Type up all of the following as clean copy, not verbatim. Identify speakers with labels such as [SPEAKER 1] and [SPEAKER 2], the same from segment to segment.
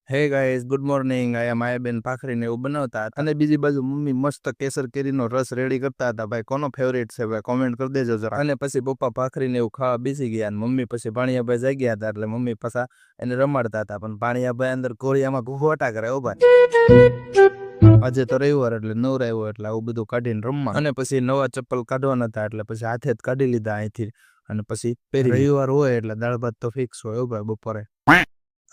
[SPEAKER 1] Hey guys good morning. આયા માયાબેન ભાખરીને એવું બનાવતા હતા અને બીજી બાજુ મમ્મી મસ્ત કેસર કેરીનો રસ રેડી કરતા હતા. ભાઈ કોનો ફેવરેટ છે ભાઈ કોમેન્ટ કરી દેજો જરા. અને પછી પપ્પા ભાખરીને એવું ખાવા બેસી ગયા અને મમ્મી પછી ભાણિયાભાઈ જાગ્યા હતા એટલે મમ્મી પાછા એને રમાડતા હતા. પણ ભાણિયાભાઈ અંદર ઘોડિયામાં ઘૂઘોટા કરે હો ભાઈ. આજે તો રવિવાર એટલે નવરાયો એટલે આવું બધું કાઢીને રમવા અને પછી નવા ચપ્પલ કાઢવાના હતા એટલે પછી હાથે જ કાઢી લીધા અહીંથી અને પછી રવિવાર હોય એટલે દાળ ભાત તો ફિક્સ હોય હો ભાઈ બપોરે.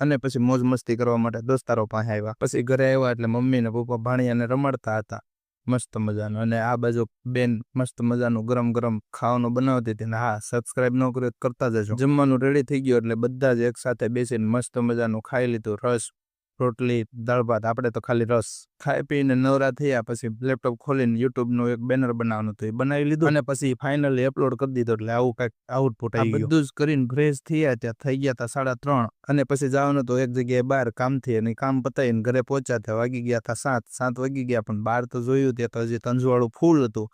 [SPEAKER 1] અને પછી મોજ મસ્તી કરવા માટે દોસ્તારો પાસે આવ્યા. પછી ઘરે આવ્યા એટલે મમ્મી ને પપ્પા ભાણિયાને રમાડતા હતા મસ્ત મજાનું. અને આ બાજુ બેન મસ્ત મજાનું ગરમ ગરમ ખાવાનું બનાવતી હતી ને હા સબસ્ક્રાઇબ ન કર્યું કરતા જજો. જમવાનું રેડી થઈ ગયું એટલે બધા જ એક સાથે બેસીને મસ્ત મજાનું ખાઈ લીધું. રસ રોટલી દાળ ભાત, આપણે તો ખાલી રસ ખાઈ પીને નવરા થયા. પછી લેપટોપ ખોલીને યુટ્યુબ નું એક બેનર બનાવવાનું હતું એ બનાવી લીધું અને પછી ફાઇનલી અપલોડ કરી દીધો એટલે આવું કઈક આઉટપુટ આવી ગયું. બધું જ કરીને ફ્રેશ થયા ત્યાં થઈ ગયા હતા 3:30 અને પછી જવાનું તો એક જગ્યાએ બહાર કામથી અને કામ પતાવીને ઘરે પહોંચ્યા ત્યાં વાગી ગયા હતા 7 વાગી ગયા. પણ બહાર તો જોયું ત્યાં તો હજી તંજવાળું ફૂલ હતું,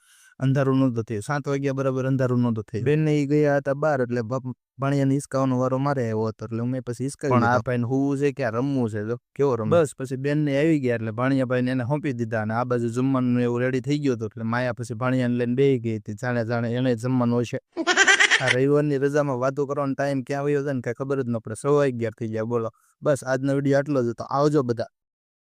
[SPEAKER 1] અંધારું નહોતું થયું. 7 વાગ્યા બરાબર અંધારું નહોતું થયું. બેન ને ગયા હતા બહાર એટલે ભાણિયાને હિસકાવાનો વારો મારે આવ્યો હતો એટલે મેં પછી હિસકાવી પણ આ ભાઈને હું છે કે આ રમવું છે તો કેવો રમ. બસ પછી બેન ને આવી ગયા એટલે ભાણિયાભાઈ ને એને સોંપી દીધા અને આ બાજુ જમવાનું એવું રેડી થઈ ગયું હતું એટલે માયા પછી ભાણિયાને લઈને બેસી ગઈ હતી. જાણે એને જમવાનું હોય છે. આ રવિવારની રજામાં વાતો કરવાનો ટાઈમ ક્યાં આવ્યો છે ને કઈ ખબર જ ન પડે. 11:15 થઈ ગયા બોલો. બસ આજનો વિડીયો આટલો જ હતો. આવજો બધા.